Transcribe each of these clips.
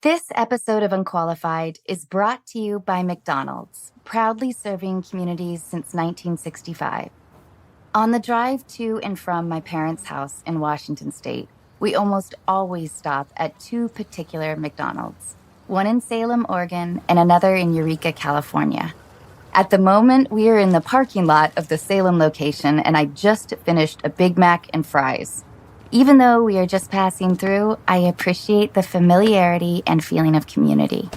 This episode of Unqualified is brought to you by McDonald's, proudly serving communities since 1965. On the drive to and from my parents' house in Washington State, we almost always stop at two particular McDonald's, one in Salem, Oregon, and another in Eureka, California. At the moment, we are in the parking lot of the Salem location, and I just finished a Big Mac and fries. Even though we are just passing through, I appreciate the familiarity and feeling of community.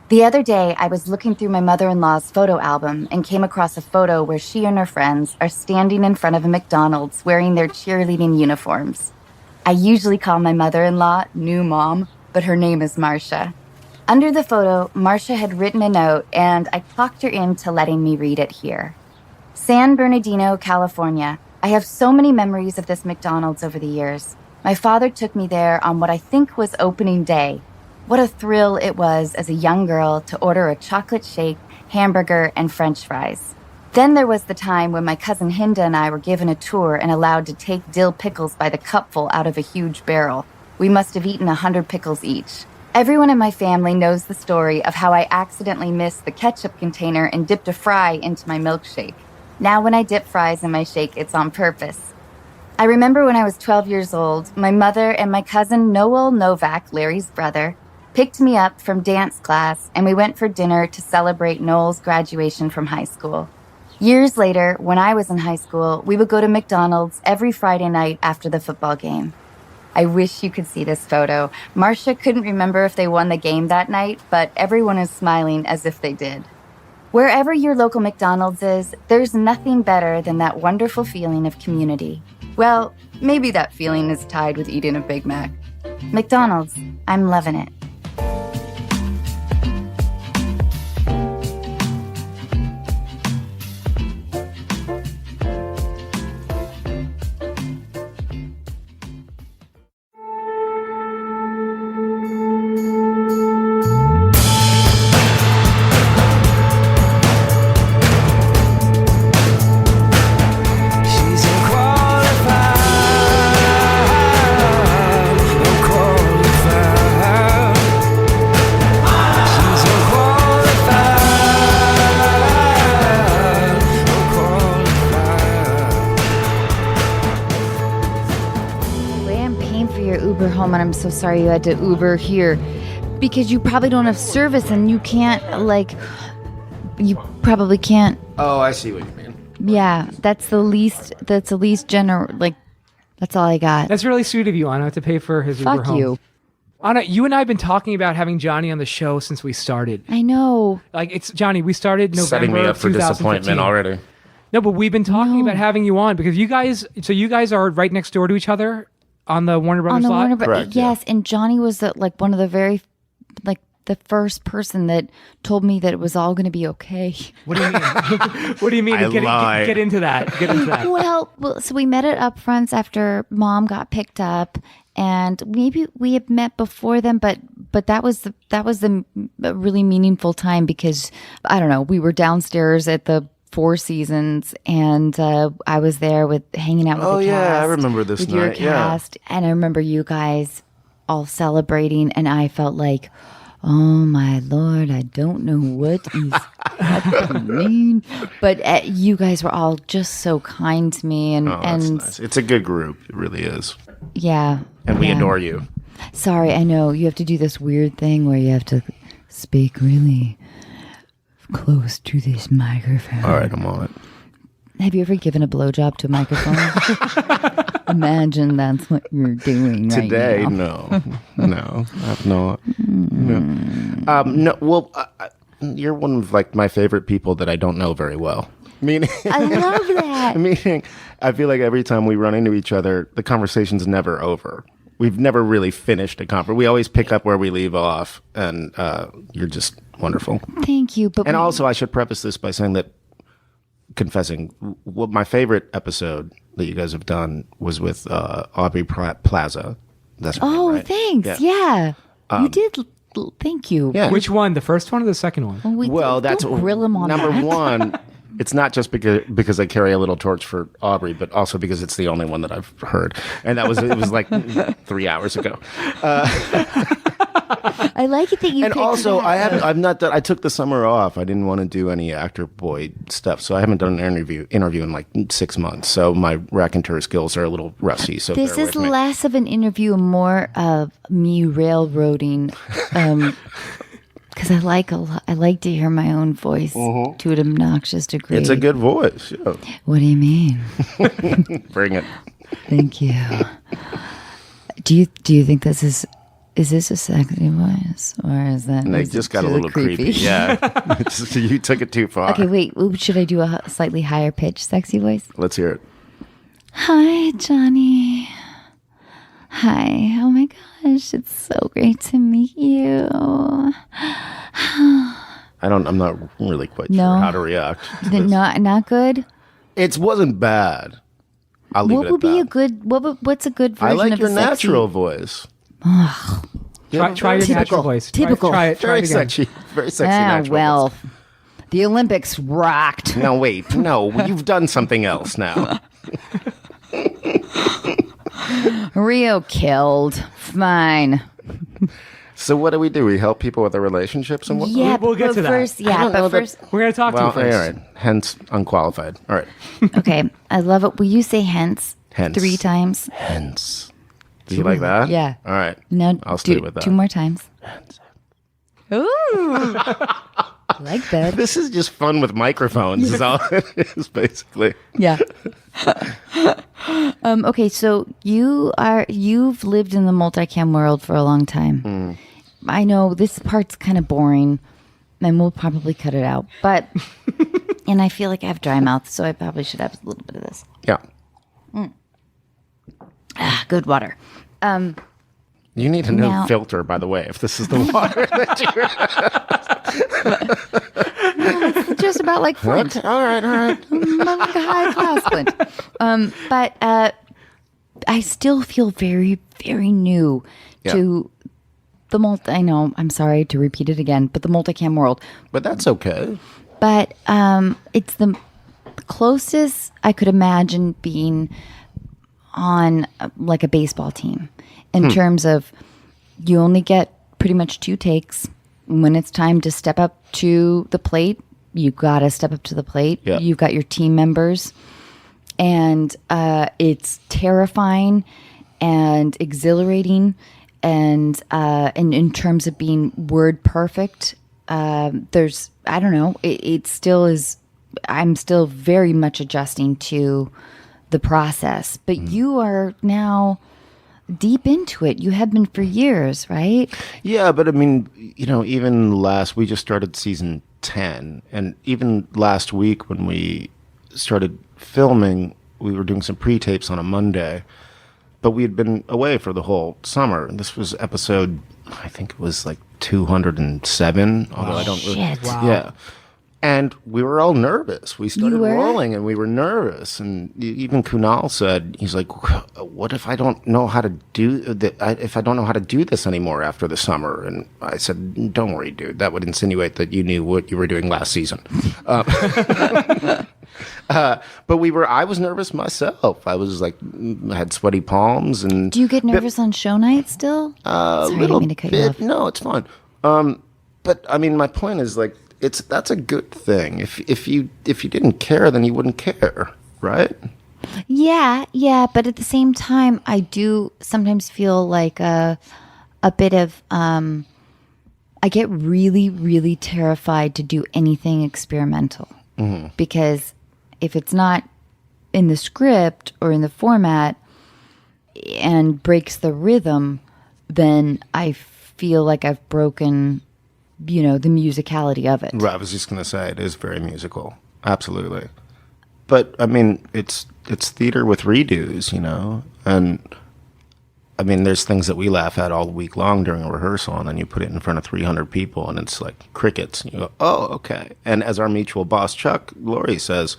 The other day, I was looking through my mother-in-law's photo album and came across a photo where she and her friends are standing in front of a McDonald's wearing their cheerleading uniforms. I usually call my mother-in-law New Mom, but her name is Marcia. Under the photo, Marcia had written a note, and I talked her into letting me read it here. San Bernardino, California. I have so many memories of this McDonald's over the years. My father took me there on what I think was opening day. What a thrill it was as a young girl to order a chocolate shake, hamburger, and French fries. Then there was the time when my cousin Hinda and I were given a tour and allowed to take dill pickles by the cupful out of a huge barrel. We must have eaten 100 pickles each. Everyone in my family knows the story of how I accidentally missed the ketchup container and dipped a fry into my milkshake. Now when I dip fries in my shake, it's on purpose. I remember when I was 12 years old, my mother and my cousin Noel Novak, Larry's brother, picked me up from dance class, and we went for dinner to celebrate Noel's graduation from high school. Years later, when I was in high school, we would go to McDonald's every Friday night after the football game. I wish you could see this photo. Marcia couldn't remember if they won the game that night, but everyone is smiling as if they did. Wherever your local McDonald's is, there's nothing better than that wonderful feeling of community. Well, maybe that feeling is tied with eating a Big Mac. McDonald's, I'm loving it. Home, and I'm so sorry you had to Uber here because you probably don't have service and you can't, you probably can't. Oh, I see what you mean. Yeah, that's the least general, that's all I got. That's really sweet of you, Anna, to pay for his Uber home. Fuck you. Anna, you and I have been talking about having Johnny on the show since we started. I know. It's Johnny, we started November setting me up for 2015. disappointment already. No, but we've been talking about having you on because you guys are right next door to each other. On the Warner Brothers lot? Correct, yes, yeah. And Johnny was one of the very, the first person that told me that it was all going to be okay. What do you mean? What do you mean? Get into that. Get into that. Well, so we met at Upfronts after Mom got picked up, and maybe we had met before then, but that was the really meaningful time because I don't know, we were downstairs at the Four Seasons, and I was there hanging out with the cast. Oh yeah, I remember this with night. Your cast, and I remember you guys all celebrating, and I felt like, oh my Lord, I don't know what is happening. But you guys were all just so kind to me, and that's nice. It's a good group, it really is. Yeah, and we adore you. Sorry, I know you have to do this weird thing where you have to speak really close to this microphone. All right, I'm on it. Have you ever given a blowjob to a microphone? Imagine that's what you're doing today. Right now. No, I've not. No. Well, you're one of my favorite people that I don't know very well. Meaning, I love that. Meaning, I feel like every time we run into each other, the conversation's never over. We've never really finished a conference. We always pick up where we leave off, and you're just wonderful. Thank you. And also, I should preface this by saying that, confessing, my favorite episode that you guys have done was with Aubrey Plaza. That's her name, right? Thanks. Yeah. You did. Thank you. Yeah. Which one? The first one or the second one? Well, that's grill him on number that. one. It's not just because I carry a little torch for Aubrey, but also because it's the only one that I've heard. And it was like 3 hours ago. I like it that you. And picked also, that. I've not done. I took the summer off. I didn't want to do any actor boy stuff, so I haven't done an interview in like 6 months. So my raconteur skills are a little rusty. So This bear is with me. less of an interview, and more of me railroading. Because I like to hear my own voice to an obnoxious degree. It's a good voice. Yeah. What do you mean? Bring it. Thank you. Do you think is this a sexy voice, or is that? And they just got a little creepy. Yeah, you took it too far. Okay, wait. Should I do a slightly higher pitch, sexy voice? Let's hear it. Hi, Johnny. Hi. Oh my gosh, it's so great to meet you. I'm not really quite No. sure how to react. to this. Not good. It wasn't bad. I'll leave What it would at be that. a good? What's a good I version like of your a sexy? natural voice. Try your natural voice. Typical. Try it Very again. sexy. Very sexy. Ah, natural well, voice. the Olympics rocked. No, wait. No, you've done something else now. Rio killed. Fine. So what do? We help people with their relationships and what? Yeah, We'll get but to that. first, I yeah, don't know but that- first, We're gonna talk Well, to you all first. right. Hence, unqualified. All right. okay. I love it. Will you say hence, Hence. 3 times? Hence. Do you like that? Yeah. All right. No, I'll stay with that. 2 more times. Ooh, I like that. This is just fun with microphones. Is all it is basically. Yeah. Okay, so you've lived in the multicam world for a long time. I know this part's kind of boring, and we'll probably cut it out. But and I feel like I have dry mouth, so I probably should have a little bit of this. Yeah. Good water. You need a new Now- filter, by the way, if this is the water that you're. Just about like Flint. All right. Like a high class Flint. But I still feel very, very new to the I know, I'm sorry to repeat it again, but the multicam world. But that's okay. But it's the closest I could imagine being on like a baseball team in terms of you only get pretty much 2 takes. When it's time to step up to the plate, you got to step up to the plate. Yeah. You've got your team members, and it's terrifying and exhilarating. And in terms of being word perfect, there's, I don't know, it still is, I'm still very much adjusting to the process. But you are now deep into it. You have been for years, right? Yeah, but I mean, even we just started season 10, and even last week when we started filming, we were doing some pre-tapes on a Monday, but we had been away for the whole summer. This was episode, I think it was like 207, although I don't really. Shit. Wow. Yeah. And we were all nervous. We started You were? rolling and we were nervous. And even Kunal said, he's like, what if I don't know how to do if I don't know how to do this anymore after the summer? And I said, don't worry, dude. That would insinuate that you knew what you were doing last season. But I was nervous myself. I was like, I had sweaty palms. And Do you get nervous on show night still? Sorry, I didn't mean to cut you off. No, it's fine. But I mean, my point is like, that's a good thing. If you didn't care, then you wouldn't care, right? Yeah, but at the same time, I do sometimes feel like a bit of I get really, really terrified to do anything experimental because if it's not in the script or in the format and breaks the rhythm, then I feel like I've broken, the musicality of it. Right, I was just going to say it is very musical, absolutely. But I mean, it's theater with redos, and I mean, there's things that we laugh at all week long during a rehearsal, and then you put it in front of 300 people, and it's like crickets. And you go, oh, okay. And as our mutual boss Chuck Lorre says,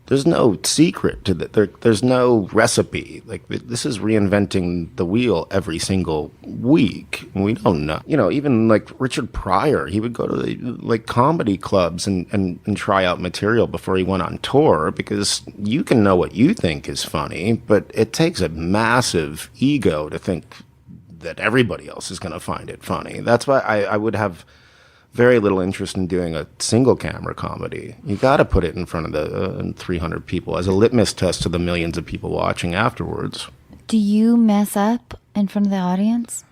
there's no secret to that. There's no recipe. Like, this is reinventing the wheel every single week. We don't know. Even like Richard Pryor, he would go to the comedy clubs and try out material before he went on tour, because you can know what you think is funny, but it takes a massive ego to think that everybody else is going to find it funny. That's why I would have very little interest in doing a single camera comedy. You got to put it in front of the 300 people as a litmus test to the millions of people watching afterwards. Do you mess up in front of the audience?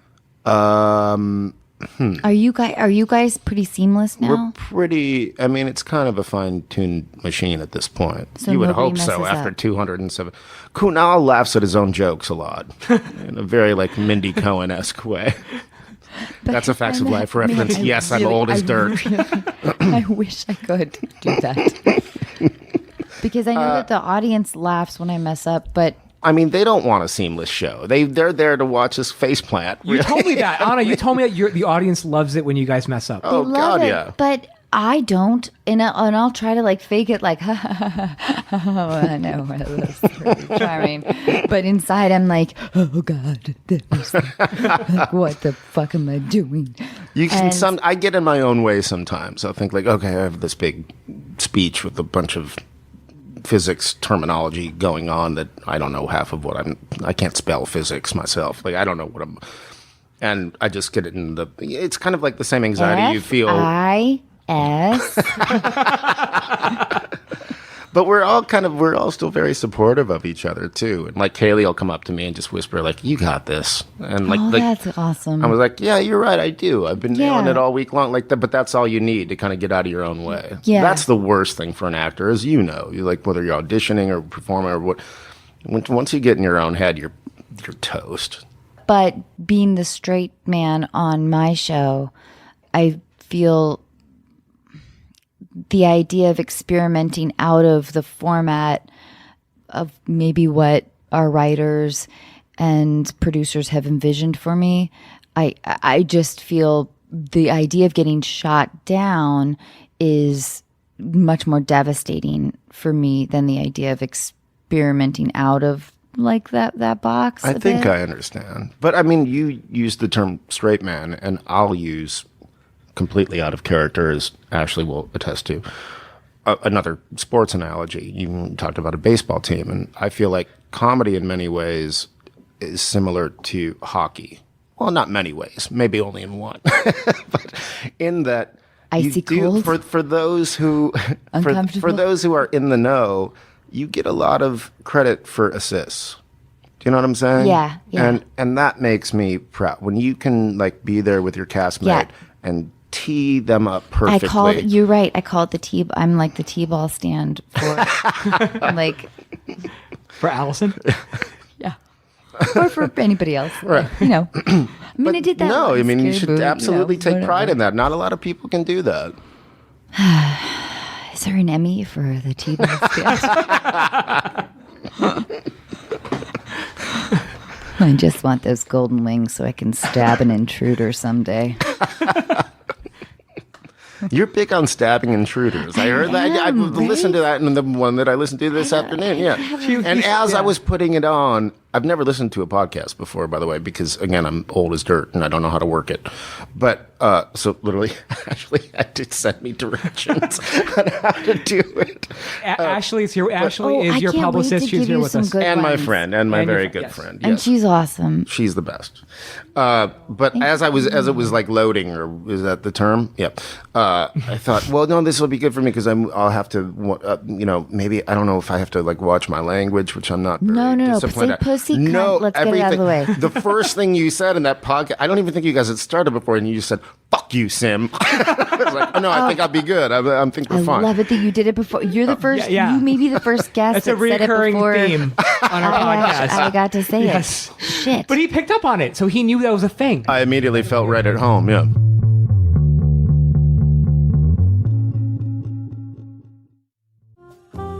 Are you guys pretty seamless now? We're pretty. I mean, it's kind of a fine-tuned machine at this point. So you would nobody hope so messes after up. 207. Kunal laughs at his own jokes a lot in a very like Mindy Cohen-esque way. That's a Facts of Life reference. Yes, I'm old as dirt. I wish I could do that. Because I know that the audience laughs when I mess up, but I mean, they don't want a seamless show. They're there to watch us faceplant. You told me that, Anna. You told me that the audience loves it when you guys mess up. Oh, they love God, it, yeah. But I don't, and I'll try to like fake it like, ha ha ha ha. Oh, I know, that's really charming. But inside, I'm like, oh God, like, what the fuck am I doing? I get in my own way sometimes. I think like, okay, I have this big speech with a bunch of physics terminology going on that I don't know half of what I can't spell physics myself. Like I don't know what and I just get it in it's kind of like the same anxiety you feel. F-I-S. But we're all still very supportive of each other too. And like Kaylee will come up to me and just whisper like, "You got this." And like, that's awesome. I was like, "Yeah, you're right. I do. I've been nailing it all week long." Like that, but that's all you need to kind of get out of your own way. Yeah. That's the worst thing for an actor, as you know. You like whether you're auditioning or performing or what. Once you get in your own head, you're toast. But being the straight man on my show, I feel the idea of experimenting out of the format of maybe what our writers and producers have envisioned for me. I just feel the idea of getting shot down is much more devastating for me than the idea of experimenting out of like that box. I think I understand. But I mean, you use the term straight man, and I'll use completely out of character, as Ashley will attest to. Another sports analogy. You talked about a baseball team, and I feel like comedy in many ways is similar to hockey. Well, not many ways, maybe only in one. But in that Icy cold? for those who for those who are in the know, you get a lot of credit for assists. Do you know what I'm saying? Yeah. And that makes me proud when you can like be there with your castmate and tee them up perfectly. You're right. I call it the T. I'm like the T-ball stand for like For Allison? yeah, or for anybody else. Right. You know, I mean, I did that. No, I mean you should Scary Movie, absolutely take whatever. pride in that. Not a lot of people can do that. Is there an Emmy for the T-ball stand? I just want those golden wings so I can stab an intruder someday. You're big on stabbing intruders. I heard that. I listened to that in the one that I listened to this afternoon. Yeah. And as I was putting it on, I've never listened to a podcast before, by the way, because again, I'm old as dirt and I don't know how to work it. But so literally, Ashley had to send me directions on how to do it. Ashley is here. Ashley is I your can't wait publicist. to She's give here you with some us. good And my ones. friend, and my And your very friend, good yes. friend. And Yes. she's awesome. She's the best. But as it was like loading, or is that the term? Yep. I thought, well, no, this will be good for me because I'll have to, maybe I don't know if I have to like watch my language, which I'm not. Very No. disciplined Say at. pussy cunt. No, Let's get it out of the way. The first thing you said in that podcast, I don't even think you guys had started before, and you just said, "Fuck you, Sim." I was like, oh, no, I think I'll be good. I think we're I fine. love it that you did it before. You're the first. yeah. You may be the first guest That's a that said it recurring before theme on our podcast. I got to say Yes. it. Shit. But he picked up on it, so he knew that was a thing. I immediately felt right at home. Yeah.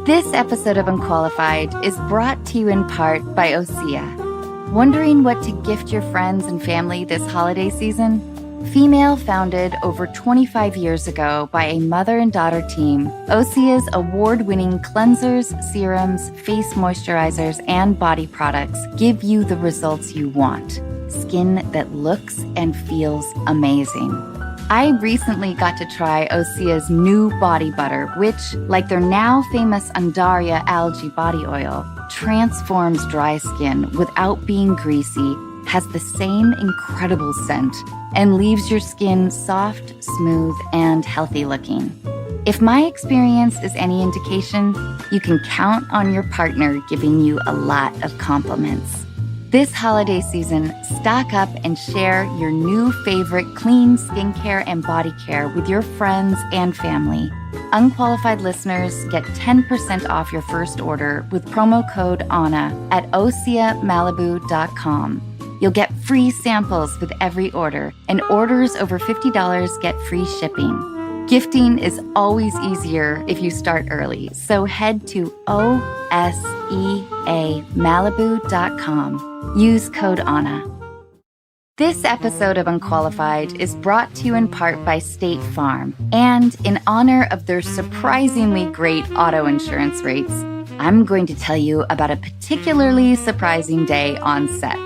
This episode of Unqualified is brought to you in part by Osea. Wondering what to gift your friends and family this holiday season? Female founded over 25 years ago by a mother and daughter team, Osea's award-winning cleansers, serums, face moisturizers, and body products give you the results you want. Skin that looks and feels amazing. I recently got to try Osea's new body butter, which, like their now famous Undaria algae body oil, transforms dry skin without being greasy has the same incredible scent and leaves your skin soft, smooth, and healthy looking. If my experience is any indication, you can count on your partner giving you a lot of compliments. This holiday season, stock up and share your new favorite clean skincare and body care with your friends and family. Unqualified listeners get 10% off your first order with promo code ANNA at oseamalibu.com. You'll get free samples with every order, and orders over $50 get free shipping. Gifting is always easier if you start early, so head to oseamalibu.com. Use code ANNA. This episode of Unqualified is brought to you in part by State Farm, and in honor of their surprisingly great auto insurance rates, I'm going to tell you about a particularly surprising day on set.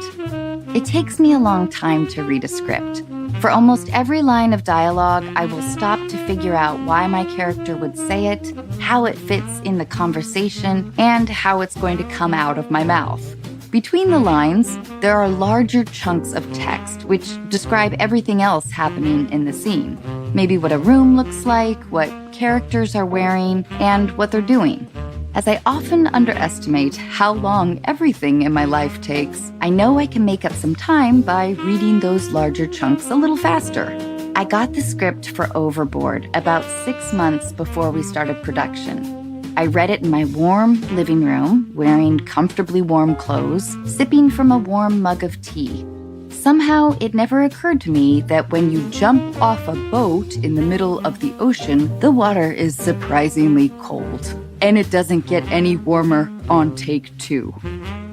It takes me a long time to read a script. For almost every line of dialogue, I will stop to figure out why my character would say it, how it fits in the conversation, and how it's going to come out of my mouth. Between the lines, there are larger chunks of text which describe everything else happening in the scene. Maybe what a room looks like, what characters are wearing, and what they're doing. As I often underestimate how long everything in my life takes, I know I can make up some time by reading those larger chunks a little faster. I got the script for Overboard about 6 months before we started production. I read it in my warm living room, wearing comfortably warm clothes, sipping from a warm mug of tea. Somehow, it never occurred to me that when you jump off a boat in the middle of the ocean, the water is surprisingly cold. And it doesn't get any warmer on take 2.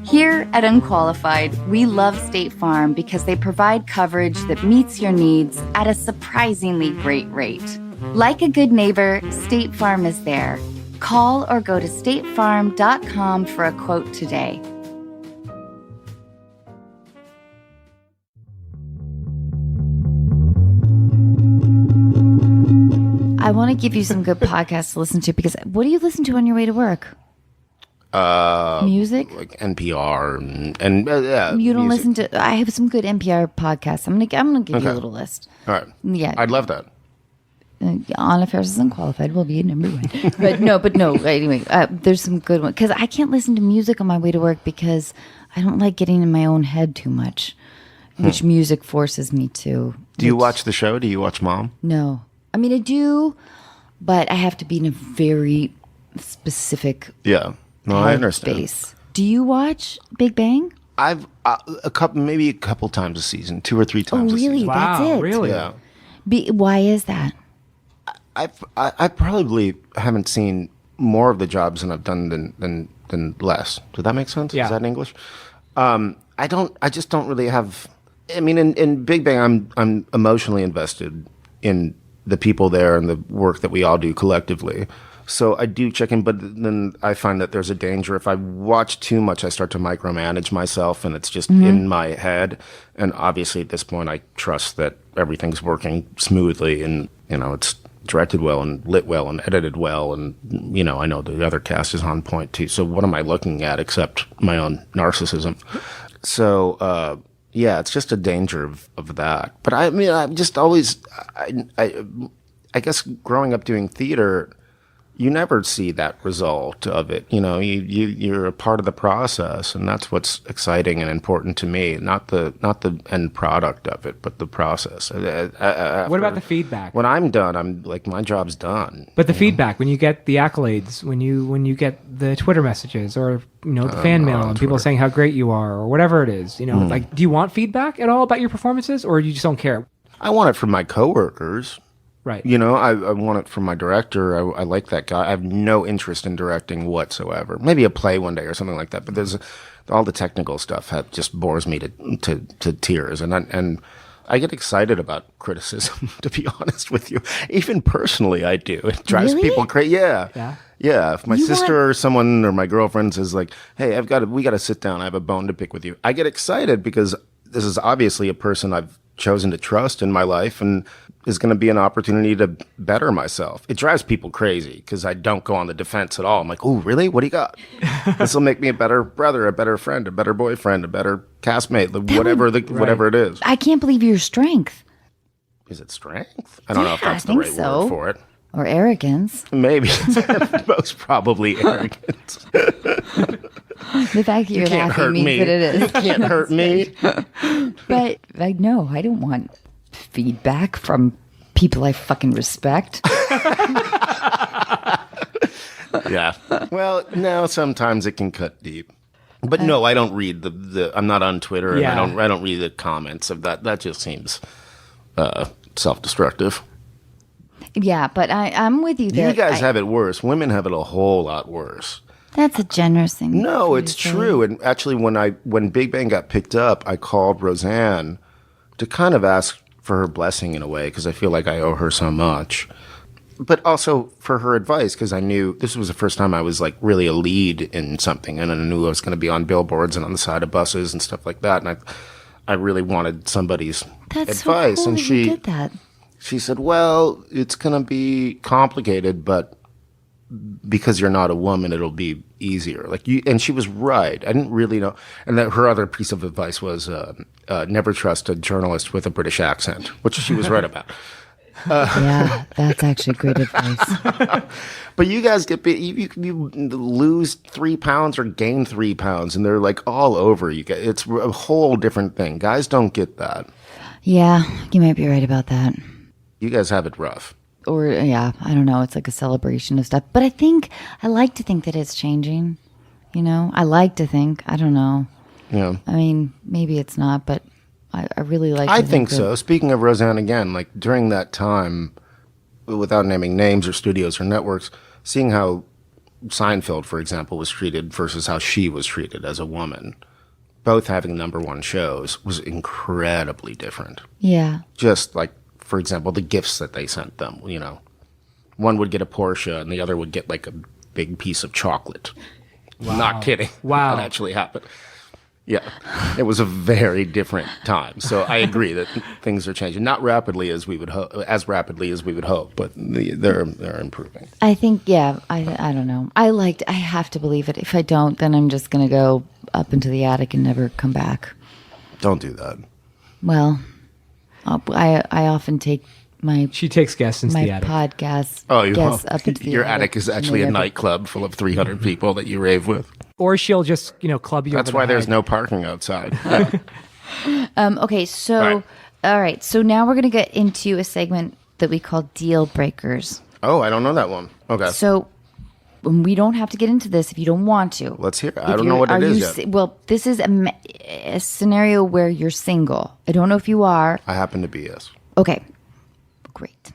Here at Unqualified, we love State Farm because they provide coverage that meets your needs at a surprisingly great rate. Like a good neighbor, State Farm is there. Call or go to statefarm.com for a quote today. I want to give you some good podcasts to listen to, because what do you listen to on your way to work? Music? Like NPR and yeah. You don't music. listen to... I have some good NPR podcasts. I'm gonna give you a little list. All right. Yeah. I'd love that. Anna Faris Unqualified will be number 1. but no. Anyway, there's some good ones, because I can't listen to music on my way to work because I don't like getting in my own head too much, which music forces me to. Do you watch the show? Do you watch Mom? No. I mean, I do, but I have to be in a very specific I understand. space. Do you watch Big Bang? I've maybe a couple times a season, 2 or 3 times. Oh, really? A season. That's it. Really? Yeah. Why is that? I probably haven't seen more of the jobs than I've done than less. Does that make sense? Yeah. Is that in English? I just don't really have. I mean, in Big Bang, I'm emotionally invested in the people there and the work that we all do collectively. So I do check in, but then I find that there's a danger. If I watch too much, I start to micromanage myself, and it's just in my head. And obviously, at this point, I trust that everything's working smoothly, and it's directed well and lit well and edited well, and I know the other cast is on point too. So what am I looking at except my own narcissism? So yeah, it's just a danger of that. But I mean, I'm just always, I guess growing up doing theater, you never see that result of it. You're a part of the process, and that's what's exciting and important to me. Not the end product of it, but the process. What about the feedback? When I'm done, I'm like, my job's done. But the feedback, when you get the accolades, when you get the Twitter messages, or the fan mail and people saying how great you are, or whatever it is, like, do you want feedback at all about your performances, or you just don't care? I want it from my coworkers. Right. I want it from my director. I like that guy. I have no interest in directing whatsoever. Maybe a play one day or something like that. But there's all the technical stuff just bores me to tears. And I get excited about criticism, to be honest with you. Even personally, I do. It drives people crazy. Yeah. Yeah. If my sister or someone or my girlfriend says like, "Hey, we got to sit down. I have a bone to pick with you." I get excited because this is obviously a person I've chosen to trust in my life and is going to be an opportunity to better myself. It drives people crazy because I don't go on the defense at all. I'm like, oh, really? What do you got? This will make me a better brother, a better friend, a better boyfriend, a better castmate, whatever it is. I can't believe your strength. Is it strength? I don't know if that's the right word for it. Or arrogance. Maybe. Most probably arrogance. The fact that you're laughing means that it is. You can't hurt me. But no, I don't want feedback from people I fucking respect. Yeah. Well, no, sometimes it can cut deep. But no, I don't read the I'm not on Twitter and I don't read the comments of that. That just seems self-destructive. Yeah, but I'm with you there. You guys have it worse. Women have it a whole lot worse. That's a generous thing. No, it's true. And actually, when Big Bang got picked up, I called Roseanne to kind of ask for her blessing in a way because I feel like I owe her so much. But also for her advice because I knew this was the first time I was like really a lead in something, and I knew I was going to be on billboards and on the side of buses and stuff like that. And I really wanted somebody's advice. So cool and that you did that. She said, well, it's going to be complicated, but because you're not a woman, it'll be easier. And she was right. I didn't really know. And her other piece of advice was never trust a journalist with a British accent, which she was right about. Yeah, that's actually great advice. But you guys get you lose 3 pounds or gain 3 pounds, and they're like all over you. It's a whole different thing. Guys don't get that. Yeah, you might be right about that. You guys have it rough. Or, yeah, I don't know. It's like a celebration of stuff. But I like to think that it's changing. You know, I like to think. I don't know. Yeah. I mean, maybe it's not, but I really like to I think so. Speaking of Roseanne again, like during that time, without naming names or studios or networks, seeing how Seinfeld, for example, was treated versus how she was treated as a woman, both having #1 shows, was incredibly different. Yeah. Just like, for example, the gifts that they sent them, you know. One would get a Porsche and the other would get like a big piece of chocolate. Wow. Not kidding. Wow. That actually happened. Yeah. It was a very different time. So I agree that things are changing. Not rapidly as we would hope, but they're improving. I think, yeah, I don't know. I have to believe it. If I don't, then I'm just going to go up into the attic and never come back. Don't do that. Well, I often take She takes guests into the attic. Podcast. Oh, guests up into the your attic attic is actually a nightclub full of 300 people that you rave with. Or she'll just, club you. That's over why the there's head. no parking outside. Okay, so all right, so now we're gonna get into a segment that we call deal breakers. Oh, I don't know that one. Okay. So we don't have to get into this if you don't want to. Let's hear it. I don't know what it is yet. Well, this is a scenario where you're single. I don't know if you are. I happen to be, yes. Okay, great.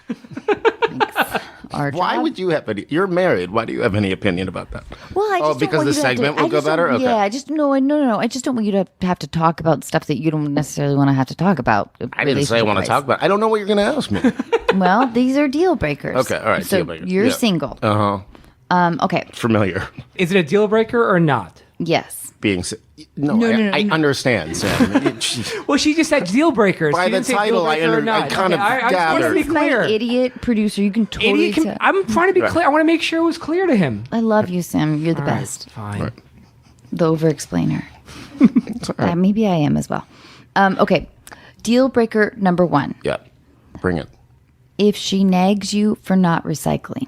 Thanks. Why would you have any? You're married. Why do you have any opinion about that? Well, I just don't because want the you to have segment to, will go better? Okay. Yeah, I just no. I just don't want you to have to talk about stuff that you don't necessarily want to have to talk about. I didn't say I want to talk about it. I don't know what you're going to ask me. Well, these are deal breakers. Okay, all right, So deal breakers. you're Yeah. single. Uh-huh. Okay. Familiar. Is it a deal breaker or not? Yes. No, I understand, Sam. Well, she just said deal breakers. By She the didn't say title, deal breaker or not. kind of I just want gathered. to be This is my clear. idiot producer. You can totally tell. I'm trying to be clear. I want to make sure it was clear to him. I love you, Sam. You're the All right, best. fine. Right. The over-explainer. Right. Maybe I am as well. Okay. Deal breaker number 1. Yeah, bring it. If she nags you for not recycling.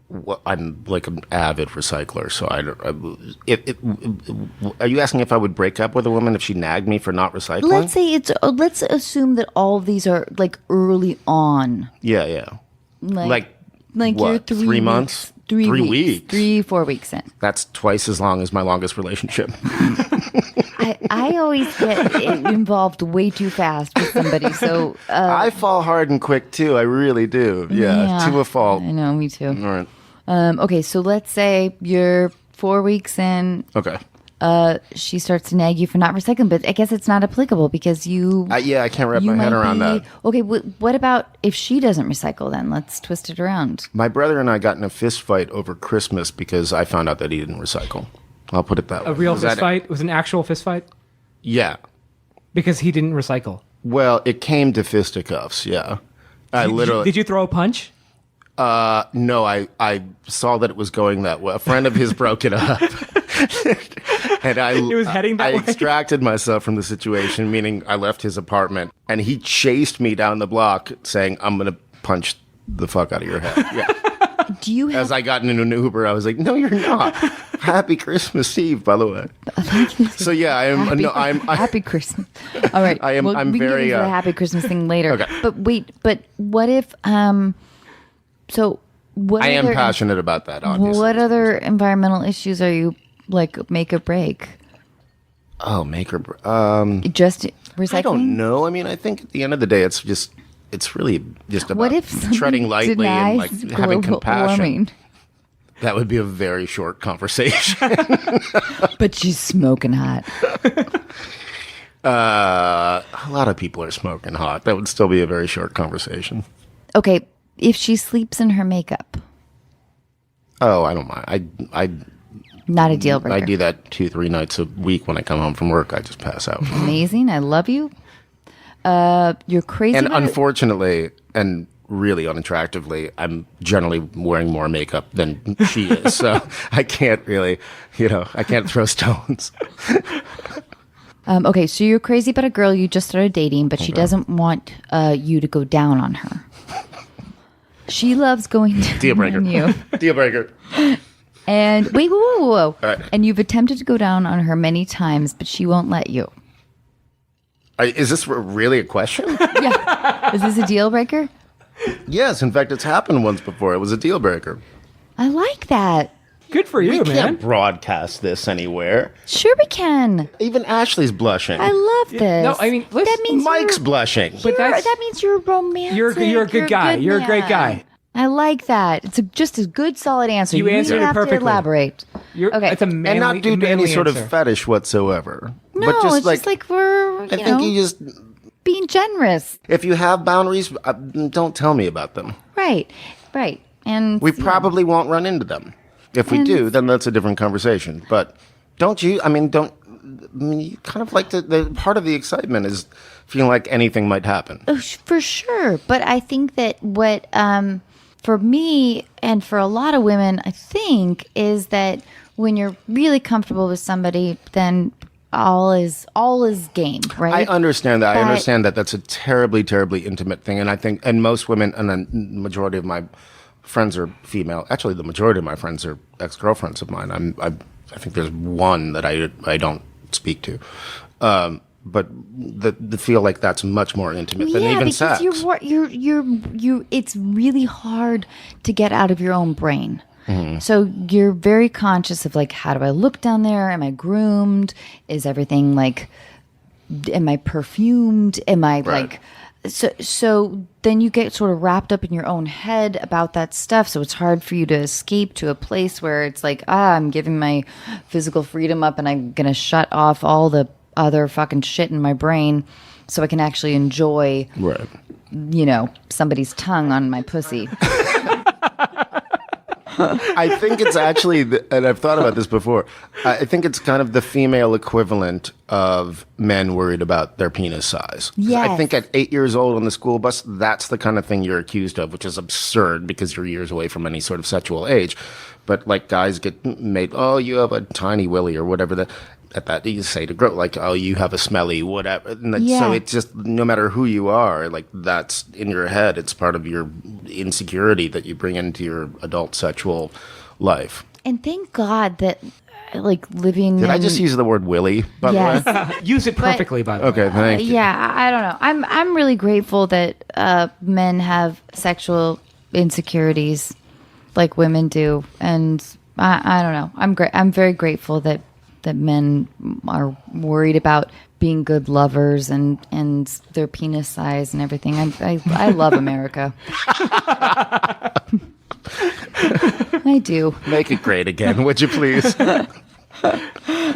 Well, I'm like an avid recycler, so I don't. Are you asking if I would break up with a woman if she nagged me for not recycling? Let's say let's assume that all of these are like early on. Yeah. Like what, you're 3 months? 3 3 weeks. 3-4 weeks in. That's twice as long as my longest relationship. I always get involved way too fast with somebody, so I fall hard and quick too. I really do. Yeah, to a fault. I know, me too. All right. Okay, so let's say you're 4 weeks in. Okay. She starts to nag you for not recycling, but I guess it's not applicable because you. Yeah, I can't wrap my head around that. Okay, what about if she doesn't recycle? Then let's twist it around. My brother and I got in a fist fight over Christmas because I found out that he didn't recycle. I'll put it that way. A real fist fight? It was an actual fist fight? Yeah. Because he didn't recycle. Well, it came to fisticuffs. Yeah, I literally. Did you throw a punch? No, I saw that it was going that way. A friend of his broke it up. And It was heading that I way? extracted myself from the situation, meaning I left his apartment, and he chased me down the block saying, I'm going to punch the fuck out of your head. Yeah. Do you have As I got into an Uber, I was like, no, you're not. Happy Christmas Eve, by the way. So yeah, happy Christmas. All right. I'm we can very, get into the happy Christmas thing later. Okay. But what if so what I am other- passionate about that, obviously. What other environmental issues are you like make or break? Oh, make or Just recycling? I don't know. I mean, I think at the end of the day, it's really just about What if somebody treading lightly and like denies having global compassion. warming? That would be a very short conversation. But she's smoking hot. A lot of people are smoking hot. That would still be a very short conversation. Okay, if she sleeps in her makeup, Oh, I don't mind. I not a deal breaker. I do that 2-3 nights a week when I come home from work. I just pass out. Amazing. I love you. You're crazy. And about it? unfortunately, and really unattractively, I'm generally wearing more makeup than she is. So I can't really, I can't throw stones. Okay, so you're crazy about a girl you just started dating, but she doesn't want you to go down on her. She loves going down Deal breaker. on you. Deal breaker. And wait, whoa. All right. And you've attempted to go down on her many times, but she won't let you. Is this really a question? Yeah. Is this a deal breaker? Yes. In fact, it's happened once before. It was a deal breaker. I like that. Good for you, We man. can't broadcast this anywhere. Sure we can. Even Ashley's blushing. I love this. No, I mean, listen, that means Mike's you're- blushing. But that's- that means you're romantic. You're a good guy. You're a great man. guy. I like that. It's just a good, solid answer. You answered don't it have perfectly. to elaborate. Okay. It's a manly, And not due to any manly sort answer. of fetish whatsoever. No, but just it's just like we're, I think you just, being generous. if you have boundaries, don't tell me about them. Right. And We probably won't run into them. If we And- do, then that's a different conversation. But you kind of like the part of the excitement is feeling like anything might happen. Oh, for sure. But I think that what, for me and for a lot of women, I think, is that when you're really comfortable with somebody, then all is game, right? I understand that. I But- understand that that's a terribly, terribly intimate thing. And I think, and most women, and the majority of my friends are female. Actually, the majority of my friends are ex-girlfriends of mine. I think there's one that I don't speak to. But the feel like that's much more intimate than even because sex. you're it's really hard to get out of your own brain. Mm-hmm. So you're very conscious of like, how do I look down there? Am I groomed? Is everything like, am I perfumed? Am I like, so then you get sort of wrapped up in your own head about that stuff. So it's hard for you to escape to a place where it's like, I'm giving my physical freedom up and I'm going to shut off all the other fucking shit in my brain so I can actually enjoy, Right. somebody's tongue on my pussy. I think it's actually, and I've thought about this before, I think it's kind of the female equivalent of men worried about their penis size. 'Cause I Yes. think at 8 years old on the school bus, that's the kind of thing you're accused of, which is absurd because you're years away from any sort of sexual age. But like guys get made, oh, you have a tiny willy or whatever at that you say to grow, like, oh, you have a smelly whatever. And so it's just, no matter who you are, like that's in your head. It's part of your insecurity that you bring into your adult sexual life. And thank God that, like, living. Did I just use the word willy, by the Yes. way? Use it perfectly, by the way. Okay, thank you. Yeah, I don't know. I'm really grateful that men have sexual insecurities like women do, and I don't know. I'm very grateful that men are worried about being good lovers and their penis size and everything. I love America. I do. Make it great again, would you please?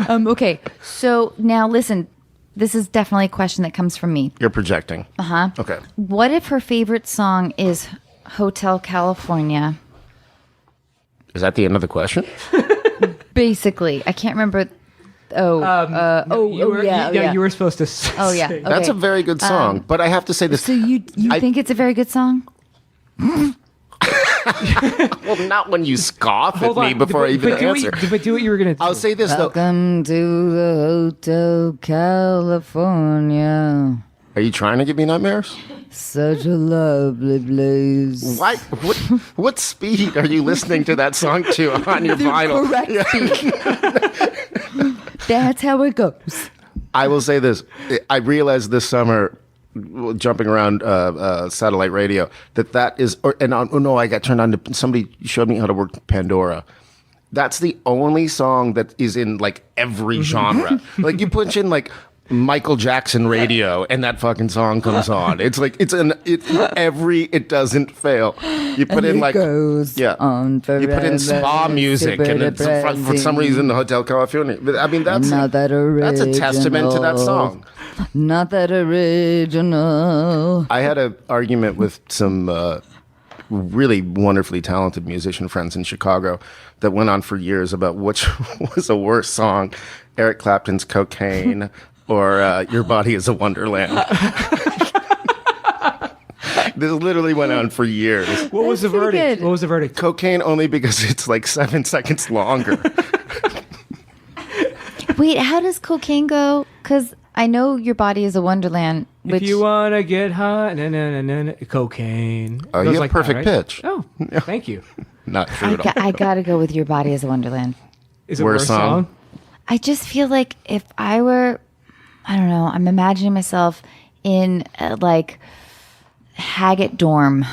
Okay, so now listen. This is definitely a question that comes from me. You're projecting. Uh-huh. Okay. What if her favorite song is Hotel California? Is that the end of the question? Basically, I can't remember You were supposed to. Oh yeah, sing. okay. That's a very good song, but I have to say this. So you think it's a very good song? Well, not when you scoff at Hold me on, before I even do answer. But do what you were gonna do. I'll say this though. Welcome to the Hotel California. Are you trying to give me nightmares? Such a lovely place. Why? What speed are you listening to that song to on your vinyl? That's how it goes. I will say this. I realized this summer, jumping around satellite radio, that is. I got turned on to. Somebody showed me how to work Pandora. That's the only song that is in like every genre. Like you punch in like Michael Jackson radio and that fucking song comes on. It's like it doesn't fail. You put in like on forever, you put in spa music and it's for some reason the Hotel California. I mean that's a testament to that song. Not that original. I had an argument with some really wonderfully talented musician friends in Chicago that went on for years about which was a worse song, Eric Clapton's Cocaine or Your Body is a Wonderland. This literally went on for years. What was the verdict? good. What was the verdict? Cocaine only because it's like 7 seconds longer. Wait, how does Cocaine go? Because I know Your Body is a Wonderland. Which If you wanna get high, cocaine. Oh, Goes you have like perfect that, right? pitch. Oh, thank you. Not true at all. I gotta go with Your Body is a Wonderland. Is it Worst worse song? song? I just feel like if I were, I don't know, I'm imagining myself in like Haggett dorm.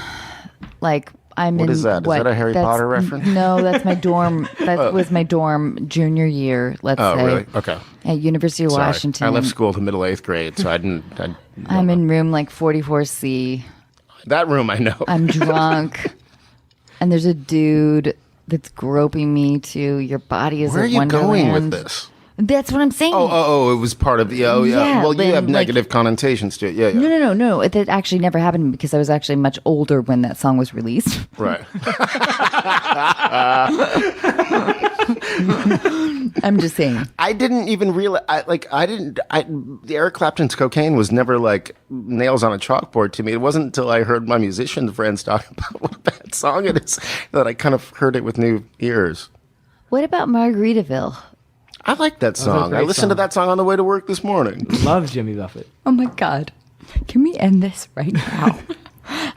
Like I'm What in is that? Is that a Harry Potter reference? No, that's my dorm. That was my dorm junior year, let's Oh, say. really? Okay. At University of Sorry. Washington. I left school the middle 8th grade, so I didn't. I'm in room like 44C. That room I know. I'm drunk. And there's a dude that's groping me to Your Body is Where are a you Wonderland. going with this? That's what I'm saying. Oh, it was part of the. Oh, yeah. Yeah, Well, you then, have like- negative connotations to it. Yeah, yeah. No. It actually never happened because I was actually much older when that song was released. Right. I'm just saying. I didn't even realize. Eric Clapton's Cocaine was never like nails on a chalkboard to me. It wasn't until I heard my musician friends talk about what a bad song it is that I kind of heard it with new ears. What about Margaritaville? I like that song. I great listened to song. that song on the way to work this morning. Love Jimmy Buffett. Oh my God. Can we end this right now?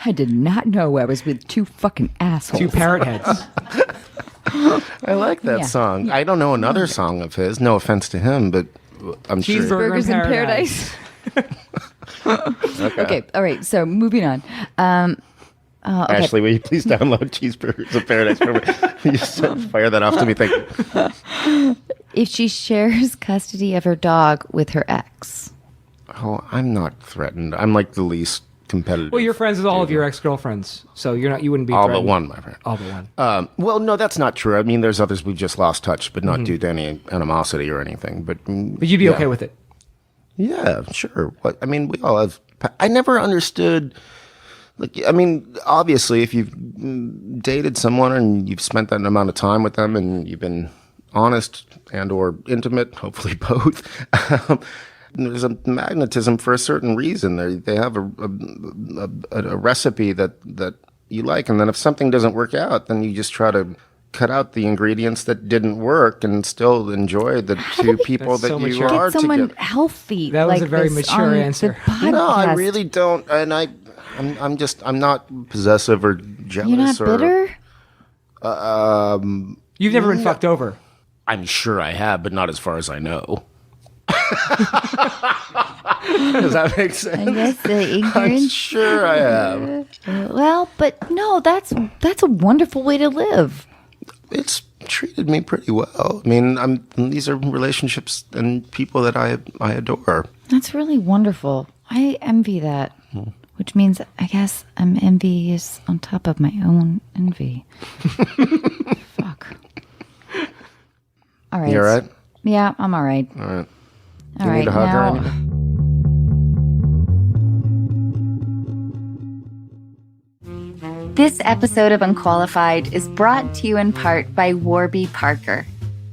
I did not know I was with two fucking assholes. Two parrot heads. I like that Yeah. song. I don't know another song of his. No offense to him, but I'm sure. Cheeseburgers Burgers in Paradise. Okay. All right. So moving on. Okay. Ashley, will you please download Cheeseburgers of Paradise for me? You just fire that off to me. Thank you. If she shares custody of her dog with her ex. Oh, I'm not threatened. I'm like the least competitive. Well, you're friends with all of your ex-girlfriends, so you're not. You wouldn't be all threatened. but one, my friend. All but one. Well, no, that's not true. I mean, there's others we've just lost touch, but not due to any animosity or anything. But But you'd be yeah. okay with it. Yeah, sure. What I mean, we all have. I never understood. Like, I mean, obviously, if you've dated someone and you've spent that amount of time with them and you've been honest and or intimate, hopefully both, there's a magnetism for a certain reason. They have a recipe that you like, and then if something doesn't work out, then you just try to cut out the ingredients that didn't work and still enjoy the two people That's that so you mature. are Get someone together. healthy. That was like a very this mature on the answer. No, I podcast. really don't, and I'm not possessive or jealous. You're not or, bitter? You've never been fucked over. I'm sure I have, but not as far as I know. Does that make sense? I guess the I'm ignorance. sure I have. Well, but no, that's a wonderful way to live. It's treated me pretty well. I mean, these are relationships and people that I adore. That's really wonderful. I envy that. Which means I guess I'm envious on top of my own envy. Fuck. All right. You all right? Yeah, I'm all right. All right. All you right. need a hug or Now, anything? this episode of Unqualified is brought to you in part by Warby Parker.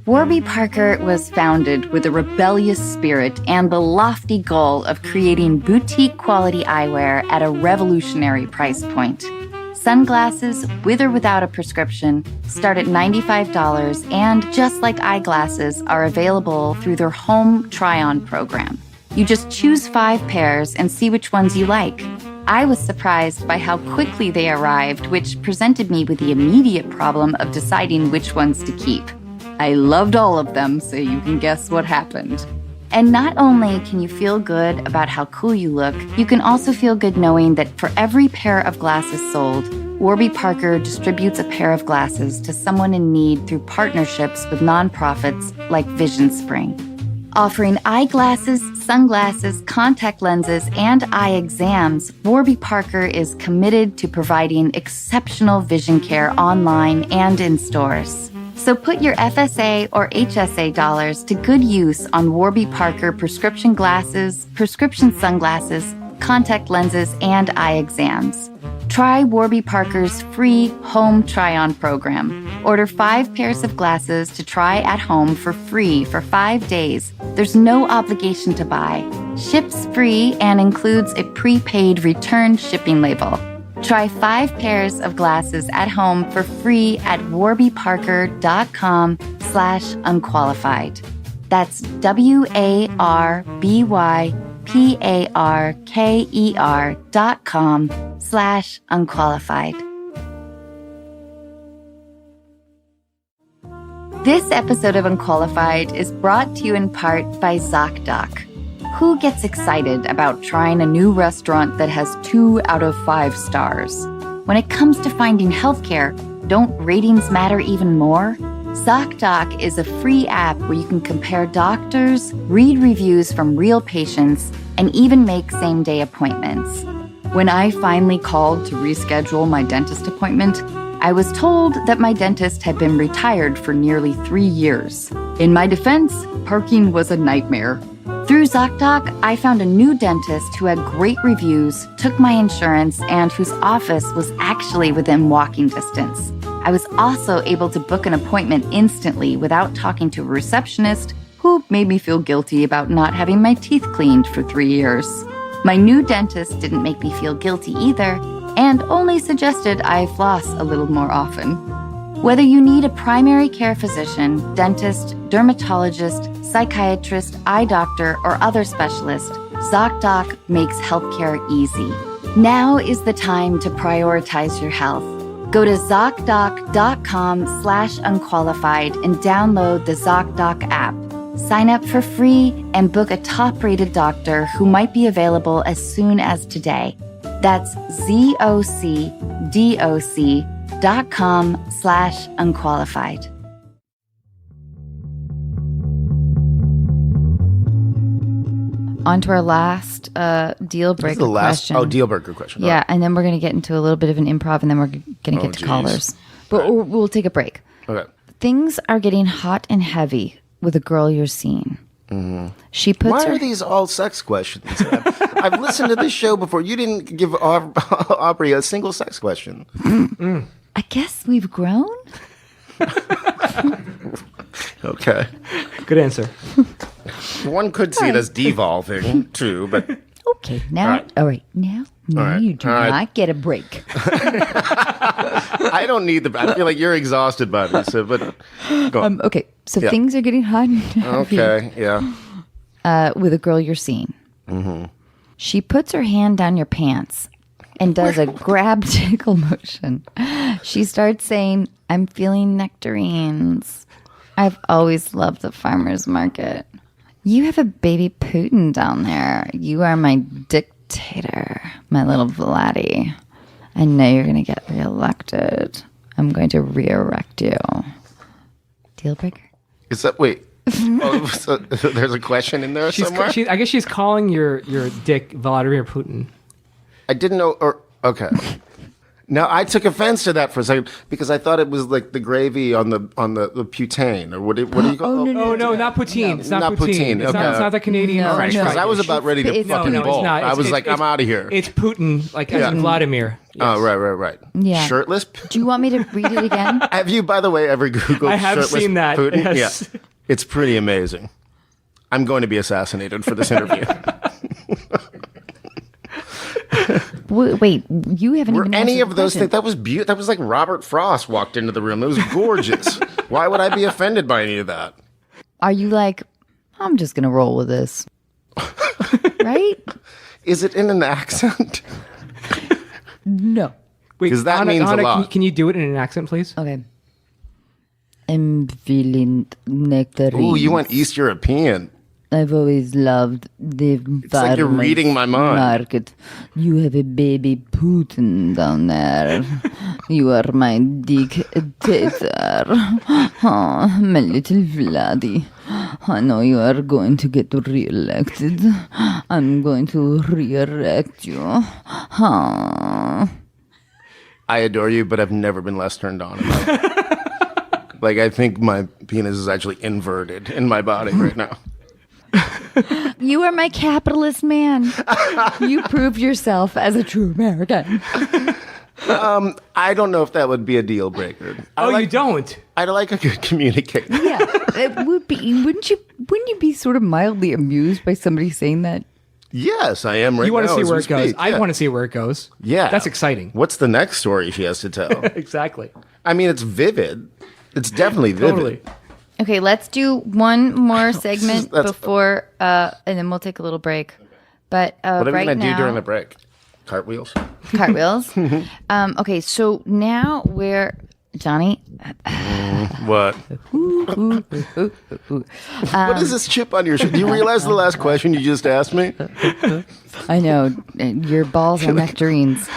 Warby Parker was founded with a rebellious spirit and the lofty goal of creating boutique quality eyewear at a revolutionary price point. Sunglasses, with or without a prescription, start at $95 and, just like eyeglasses, are available through their home try-on program. You just choose 5 pairs and see which ones you like. I was surprised by how quickly they arrived, which presented me with the immediate problem of deciding which ones to keep. I loved all of them, so you can guess what happened. And not only can you feel good about how cool you look, you can also feel good knowing that for every pair of glasses sold, Warby Parker distributes a pair of glasses to someone in need through partnerships with nonprofits like Vision Spring. Offering eyeglasses, sunglasses, contact lenses, and eye exams, Warby Parker is committed to providing exceptional vision care online and in stores. So put your FSA or HSA dollars to good use on Warby Parker prescription glasses, prescription sunglasses, contact lenses, and eye exams. Try Warby Parker's free home try-on program. Order 5 pairs of glasses to try at home for free for 5 days. There's no obligation to buy. Ships free and includes a prepaid return shipping label. Try 5 pairs of glasses at home for free at warbyparker.com/unqualified. That's warbyparker.com/unqualified. This episode of Unqualified is brought to you in part by ZocDoc. Who gets excited about trying a new restaurant that has 2 out of 5 stars? When it comes to finding healthcare, don't ratings matter even more? ZocDoc is a free app where you can compare doctors, read reviews from real patients, and even make same-day appointments. When I finally called to reschedule my dentist appointment, I was told that my dentist had been retired for nearly 3 years. In my defense, parking was a nightmare. Through ZocDoc, I found a new dentist who had great reviews, took my insurance, and whose office was actually within walking distance. I was also able to book an appointment instantly without talking to a receptionist who made me feel guilty about not having my teeth cleaned for 3 years. My new dentist didn't make me feel guilty either, and only suggested I floss a little more often. Whether you need a primary care physician, dentist, dermatologist, psychiatrist, eye doctor, or other specialist, ZocDoc makes healthcare easy. Now is the time to prioritize your health. Go to ZocDoc.com/unqualified and download the ZocDoc app. Sign up for free and book a top-rated doctor who might be available as soon as today. That's ZocDoc.com/unqualified. On to our last deal breaker question. Oh, deal breaker question. Yeah, and then we're going to get into a little bit of an improv, and then we're going to get to callers. But we'll take a break. Okay. Things are getting hot and heavy with a girl you're seeing. Mm-hmm. She puts Why her... are these all sex questions? I've listened to this show before. You didn't give Aubrey a single sex question. I guess we've grown? Okay. Good answer. One could see it as devolving, too, but... Okay, now... All right, now you do not get a break. I don't need the... I feel like you're exhausted by this, but... Go on. Okay, so things are getting hot and heavy. Okay, yeah. With a girl you're seeing. Mm-hmm. She puts her hand down your pants and does a grab tickle motion. She starts saying, "I'm feeling nectarines. I've always loved the farmer's market. You have a baby Putin down there. You are my dictator, my little Vladdy. I know you're going to get reelected. I'm going to re-erect you." Deal breaker? Is that... Wait. So there's a question in there somewhere? I guess she's calling your dick Vladimir Putin. I didn't know... Okay. Now I took offense to that for a second because I thought it was like the gravy on the poutine or what do you call it? Oh no, not poutine. It's not poutine. It's not the Canadian French fry. Because I was about ready to fucking no, it's bolt. not. I was like, I'm out of here. It's Putin, like Vladimir. Yes. Oh, right. Yeah. Shirtless? Do you want me to read it again? Have you, by the way, ever Googled I have shirtless seen that. Putin? Yes. Yeah. It's pretty amazing. I'm going to be assassinated for this interview. Wait, you haven't Were even any answered of those the things? That was beautiful. That was like Robert Frost walked into the room. It was gorgeous. Why would I be offended by any of that? Are you like, I'm just going to roll with this? Right? Is it in an accent? No. Wait, 'Cause that Anna, means a Anna, lot. Can you do it in an accent, please? Okay. I'm feeling nectarine. Ooh, you went East European. I've always loved the It's like you're reading my mind. market. You have a baby Putin down there. You are my dictator. Oh, my little Vladdy. I know you are going to get re-elected. I'm going to re-erect you. Oh. I adore you, but I've never been less turned on about it. Like, I think my penis is actually inverted in my body right now. You are my capitalist man. You proved yourself as a true American. I don't know if that would be a deal breaker. You don't? I'd like a good communicator. Yeah, it would be. Wouldn't you be sort of mildly amused by somebody saying that? Yes, I am right now. You want to see as where we it goes. speak. I Yeah. want to see where it goes. Yeah. That's exciting. What's the next story she has to tell? Exactly. I mean, it's vivid. It's definitely vivid. Totally. Okay, let's do one more segment that's- before, and then we'll take a little break. But What are we right going to now, do during the break? Cartwheels? cartwheels. Okay, so now we're Johnny. What? What is this chip on your shoulder? Do you realize the last question you just asked me? I know your balls are nectarines.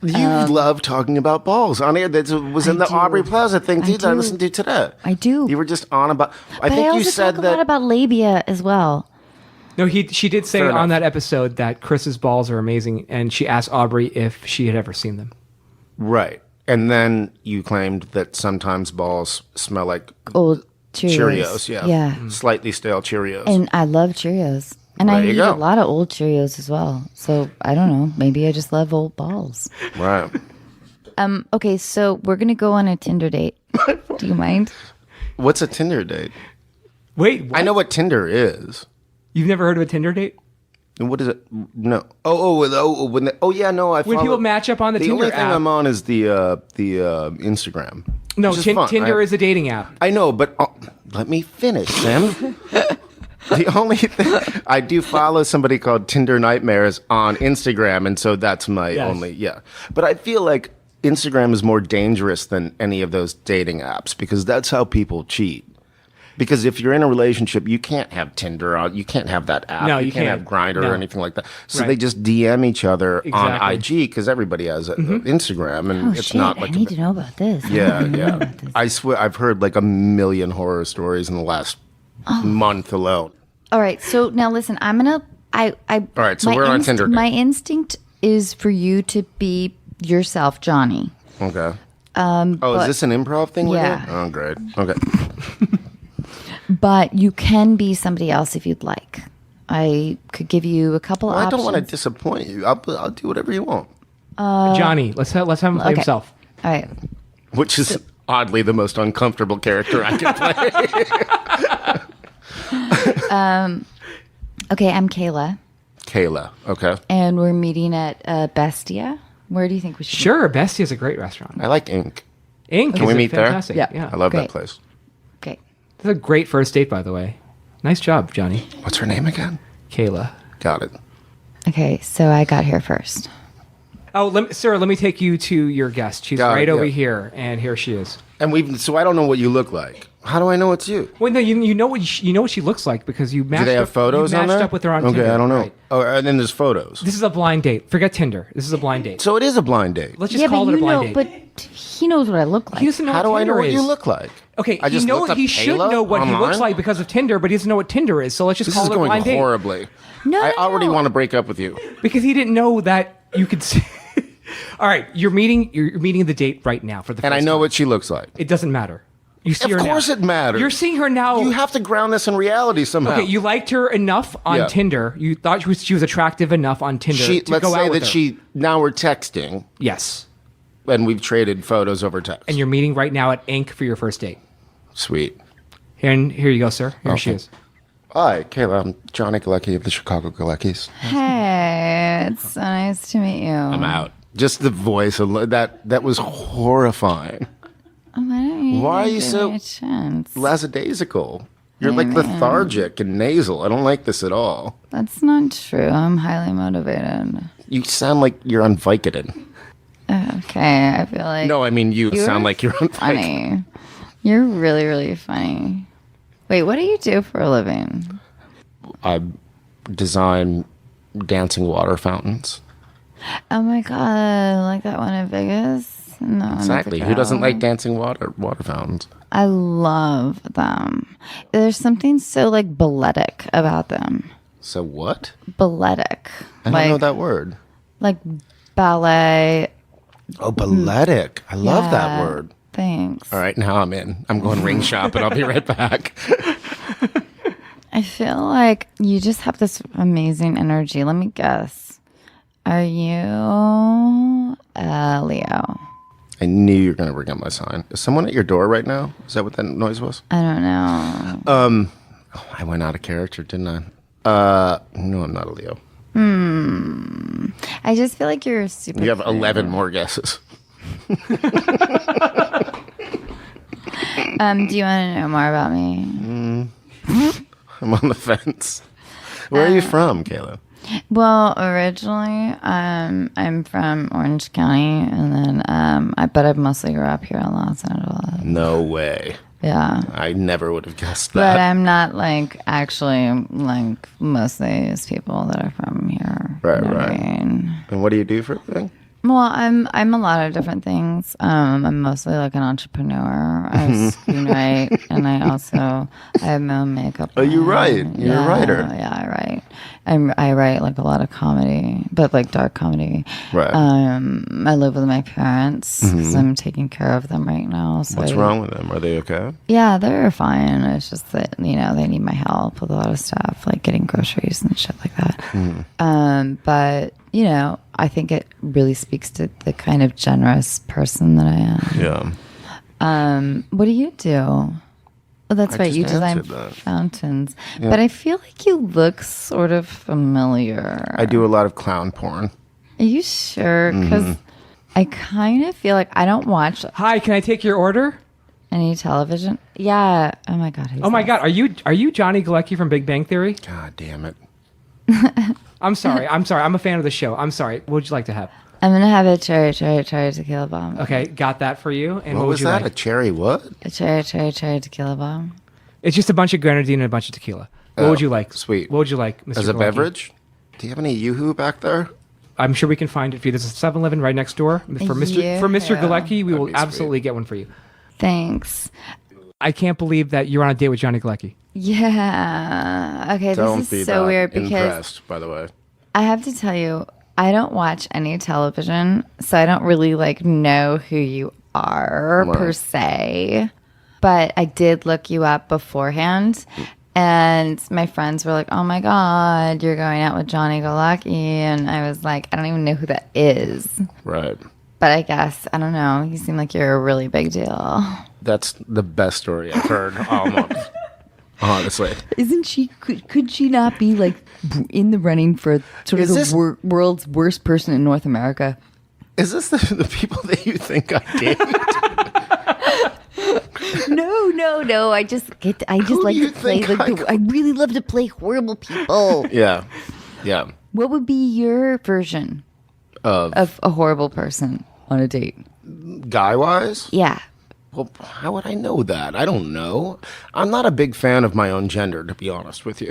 You love talking about balls on air. That was in the do. Aubrey Plaza thing too that I do. listened to today. I do. You were just on about. I But think I also you said talk a lot that. about labia as well. No, she did say Fair on enough. that episode that Chris's balls are amazing, and she asked Aubrey if she had ever seen them. Right, and then you claimed that sometimes balls smell like Old Cheerios. Cheerios. Yeah, Yeah. slightly stale Cheerios. And I love Cheerios. And I There you eat go. a lot of old Cheerios as well. So I don't know. Maybe I just love old balls. Right. Okay, so we're going to go on a Tinder date. Do you mind? What's a Tinder date? Wait, what? I know what Tinder is. You've never heard of a Tinder date? And what is it? No. Yeah. No, I. When follow- people match up on the the Tinder only thing app. I'm on is the Instagram. No, which is fun. Tinder is a dating app. I know, but let me finish, Sam. The only thing I do follow somebody called Tinder Nightmares on Instagram, and so that's my Yes. only. Yeah, but I feel like Instagram is more dangerous than any of those dating apps because that's how people cheat. Because if you're in a relationship, you can't have Tinder on, you can't have that app, No, you you can't can't. have Grindr No. or anything like that. So Right. they just DM each other on Exactly. IG because everybody has Instagram, and Oh, it's shit. not like I need to know about this. yeah, yeah. I swear, I've heard like 1,000,000 horror stories in the last month alone. All right, so now listen, I'm going to... All right, so we're on Tinder date. My instinct is for you to be yourself, Johnny. Okay. Is this an improv thing? Yeah. We're doing? Oh, great. Okay. But you can be somebody else if you'd like. I could give you a couple Well, I options. don't want to disappoint you. I'll do whatever you want. Johnny, let's have him play okay. himself. All right. Which is oddly the most uncomfortable character I can play. Okay, I'm Kayla, Kayla. Okay. and we're meeting at Bestia. Where do you think we should? Sure, Bestie is a great restaurant. I like ink. Ink Can is we meet there? fantastic. Yeah. Yeah. I love Great. that place. Okay. That's a great first date, by the way. Nice job, Johnny. What's her name again? Kayla. Got it. Okay, so I got here first. Oh, Sarah, let me take you to your guest. She's Got it, right over yeah. here, and here she is. And so I don't know what you look like. How do I know it's you? Wait, no, you know what she looks like because you matched. Do they have up, photos you on matched there? up with her on okay, Tinder. I don't know. Right. Oh, and then there's photos. This is a blind date. Forget Tinder. This is a blind date. So it is a blind date. Let's just call it a blind date. but he knows what I look like. He doesn't know How what do I know Tinder what you is. look like? Okay, I just looked up he should Kayla know what he looks online? like because of Tinder, but he doesn't know what Tinder is. So let's just This call is it a going blind date horribly. No, I no, already no. want to break up with you. because he didn't know that you could see. All right, you're meeting the date right now for the And first I know time. what she looks like. It doesn't matter. You see her Of now. course it matters. You're seeing her now. You have to ground this in reality somehow. Okay, you liked her enough on Yeah. Tinder. You thought she was attractive enough on Tinder to Let's go say out with that her. now we're texting Yes. and we've traded photos over text. And you're meeting right now at Inc. for your first date. Sweet. Here you go, sir. Here she is. Hi, Kayla. I'm Johnny Galecki of the Chicago Galeckis. Hey, it's so nice to meet you. I'm out. Just the voice, that was horrifying. Why don't you Why are you give so me a chance? lackadaisical? You're What do like you mean? lethargic and nasal. I don't like this at all. That's not true. I'm highly motivated. You sound like you're on Vicodin. Okay, I feel like No, I mean you you're sound like you're on Vicodin. funny. You're really, really funny. Wait, what do you do for a living? I design dancing water fountains. Oh my god, like that one in Vegas? No, Exactly. Who doesn't like dancing water fountains? I love them. There's something so like balletic about them. So what? Balletic. I don't know that word. Like ballet. Oh, balletic. I love that Yeah, word. Thanks. All right, now I'm in. I'm going ring shop, and I'll be right back. I feel like you just have this amazing energy. Let me guess. Are you Leo? I knew you were going to bring up my sign. Is someone at your door right now? Is that what that noise was? I don't know. I went out of character, didn't I? No, I'm not a Leo. I just feel like you're super. You have creative. 11 more guesses. Do you want to know more about me? I'm on the fence. Where are you from, Kayla? Well, originally, I'm from Orange County, and then but I mostly grew up here in Los Angeles. No way. Yeah. I never would have guessed But that. I'm not like actually like most of these people that are from here. Right, you know what I right. mean? And what do you do for a living? Well, I'm a lot of different things. I'm mostly like an entrepreneur. I screenwrite, and I have my own makeup. Oh, you line. write. You're a writer. Yeah, I write. I write like a lot of comedy, but like dark comedy. Right. I live with my parents because I'm taking care of them right now. So What's wrong with them? Are they okay? Yeah, they're fine. It's just that they need my help with a lot of stuff, like getting groceries and shit like that. But I think it really speaks to the kind of generous person that I am. Yeah. What do you do? Oh, that's I right. just You design answered that. fountains. But I feel like you look sort of familiar. I do a lot of clown porn. Are you sure? Because I kind of feel like I don't watch Hi, can I take your order? any television. Yeah. Oh my God. Oh my God, are you Johnny Galecki from Big Bang Theory? God damn it. I'm sorry. I'm a fan of the show. I'm sorry. What would you like to have? I'm going to have a cherry tequila bomb. Okay, got that for you. And What what was would you that? A like? cherry what? A cherry tequila bomb. It's just a bunch of grenadine and a bunch of tequila. What would you like? sweet. What would you like, Mr. As a Galecki? beverage? Do you have any Yoo-hoo back there? I'm sure we can find it for you. There's a 7-Eleven right next door. For Mr. Yeah. Galecki, we will That'd be absolutely get one for you. Thanks. I can't believe that you're on a date with Johnny Galecki. Yeah. Okay, Don't this be is so that weird because impressed, by the way. I have to tell you, I don't watch any television, so I don't really know who you are Right. per se. But I did look you up beforehand, and my friends were like, "Oh my God, you're going out with Johnny Galecki," and I was like, "I don't even know who that is." Right. But I guess I don't know. You seem like you're a really big deal. That's the best story I've heard all month. Honestly. Isn't she? Could she not be in the running for sort Is of this- the world's worst person in North America? Is this the people that you think I date? No. I just Who like do you to play. think I really love to play horrible people. Yeah. Yeah. What would be your version of a horrible person on a date? Guy-wise? Yeah. Well, how would I know that? I don't know. I'm not a big fan of my own gender, to be honest with you.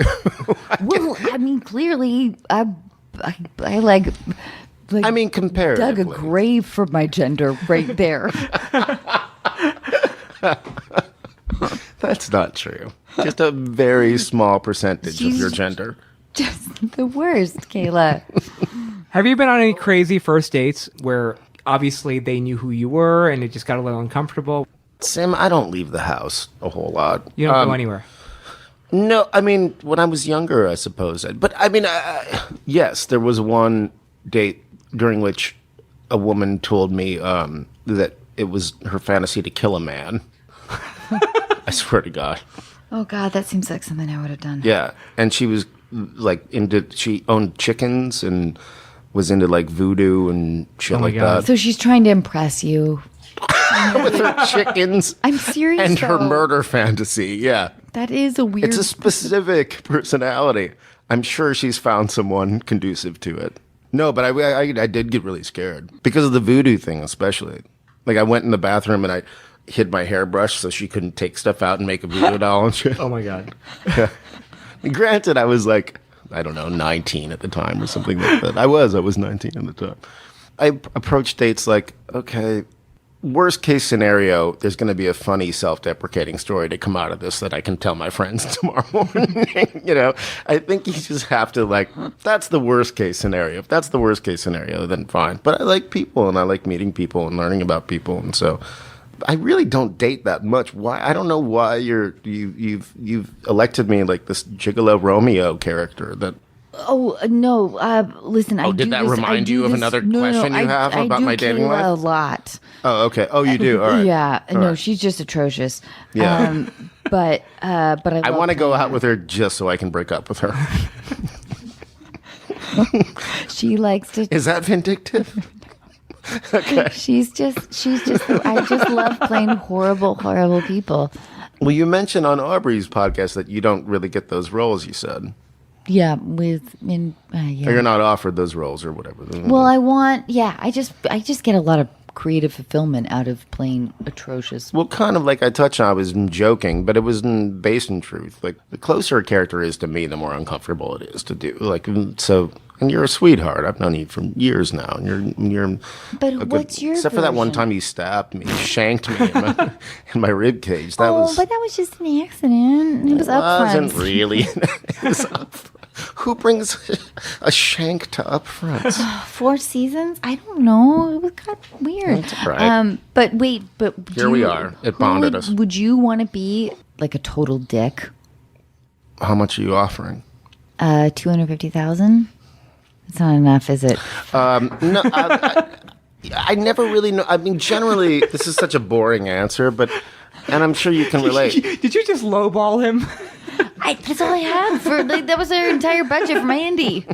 Well, I mean, clearly, I like. I mean, dug comparatively. a grave for my gender right there. That's not true. Just a very small percentage of your She's- gender. Just the worst, Kayla. Have you been on any crazy first dates where obviously they knew who you were and it just got a little uncomfortable? Sam, I don't leave the house a whole lot. You don't go anywhere. No, I mean, when I was younger, I suppose. But I mean, yes, there was one date during which a woman told me that it was her fantasy to kill a man. I swear to God. Oh, God, that seems like something I would have done. Yeah, and she was like she owned chickens and was into like voodoo and shit like God. that. So she's trying to impress you. With her chickens. I'm serious, and her though. murder fantasy. Yeah. That is a weird... It's a specific personality. I'm sure she's found someone conducive to it. No, but I did get really scared because of the voodoo thing, especially. Like I went in the bathroom and I hid my hairbrush so she couldn't take stuff out and make a voodoo doll and shit. Oh my God. Yeah. Granted, I was like, I don't know, 19 at the time or something like that. I was 19 at the time. I approached dates like, okay, worst case scenario, there's going to be a funny self-deprecating story to come out of this that I can tell my friends tomorrow morning. You know, I think you just have to like, that's the worst case scenario. If that's the worst case scenario, then fine. But I like people and I like meeting people and learning about people. And so I really don't date that much. Why? I don't know why you've elected me like this Gigolo Romeo character that. Oh, no. Listen, I do did that this, remind I do you of this, another no, question you have about my dating life? A lot. Oh, okay. Oh, you do? All right. Yeah. All no, right. she's just atrocious. Yeah. But I want to go playing out her. with her just so I can break up with her. She likes to... Is that vindictive? Okay. She's just... I just love playing horrible people. Well, you mentioned on Aubrey's podcast that you don't really get those roles, you said. Yeah, Or you're not offered those roles or whatever. Well, I just get a lot of creative fulfillment out of playing atrocious. Well, kind of like I touched on, I was joking, but it was based in truth. Like, the closer a character is to me, the more uncomfortable it is to do. Like, so, and you're a sweetheart. I've known you for years now. And you're But what's your except for that one version? time you stabbed me, shanked me in my rib cage. That was. But that was just an accident. It was upfront. Wasn't really. It was upfront. Who brings a shank to upfront? 4 seasons? I don't know. It was kind of weird. That's all right. But wait, Here we are. It bonded us. Would you want to be like a total dick? How much are you offering? 250,000. It's not enough, is it? No, I never really know. I mean, generally, this is such a boring answer, and I'm sure you can relate. Did you just lowball him? That's all I had for. That was our entire budget for my indie.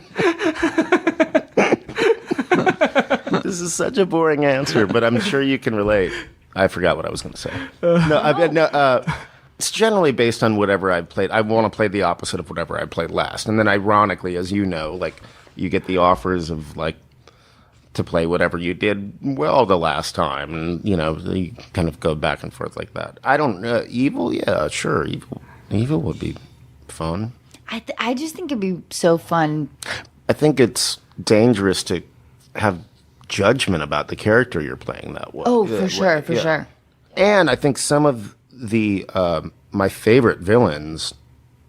This is such a boring answer, but I'm sure you can relate. I forgot what I was going to say. It's generally based on whatever I've played. I want to play the opposite of whatever I played last, and then ironically, as you know, like you get the offers of like to play whatever you did well the last time, and you know you kind of go back and forth like that. I don't know. Evil, yeah, sure. Evil would be fun. I just think it'd be so fun. I think it's dangerous to have judgment about the character you're playing that way. Oh, for sure, for Yeah. sure. And I think some of the my favorite villains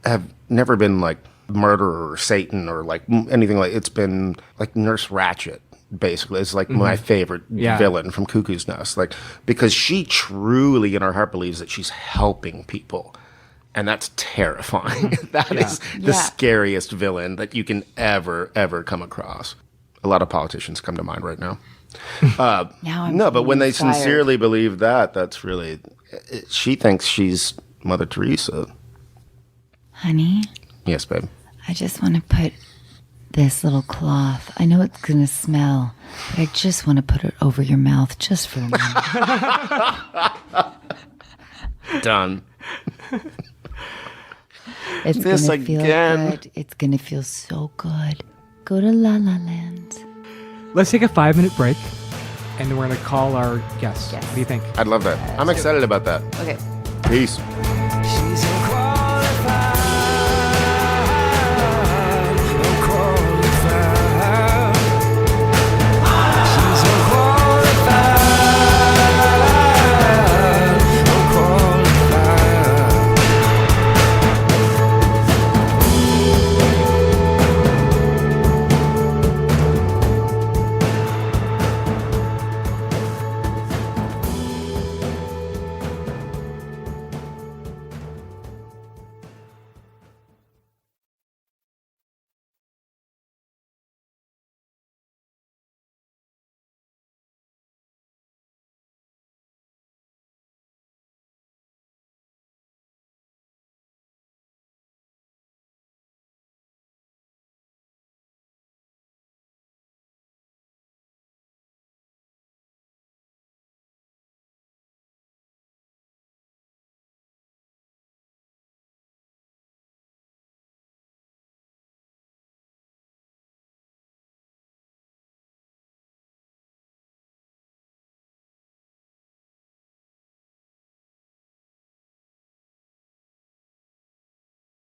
have never been like murderer or Satan or like anything like. It's been like Nurse Ratched. Basically, it's like my favorite villain from Cuckoo's Nest, like because she truly in her heart believes that she's helping people. And that's terrifying. That is the scariest villain that you can ever come across. A lot of politicians come to mind right now. Now I'm No, but when they inspired. sincerely believe that, that's really... She thinks she's Mother Teresa. Honey, Yes, babe. I just want to put this little cloth. I know it's going to smell, but I just want to put it over your mouth just for a minute. Done. It's going This to feel again. good. It's going to feel so good. Go to La La Land. Let's take a 5-minute break, and then we're going to call our guests. What do you think? I'd love that. I'm excited about that. Okay. Peace.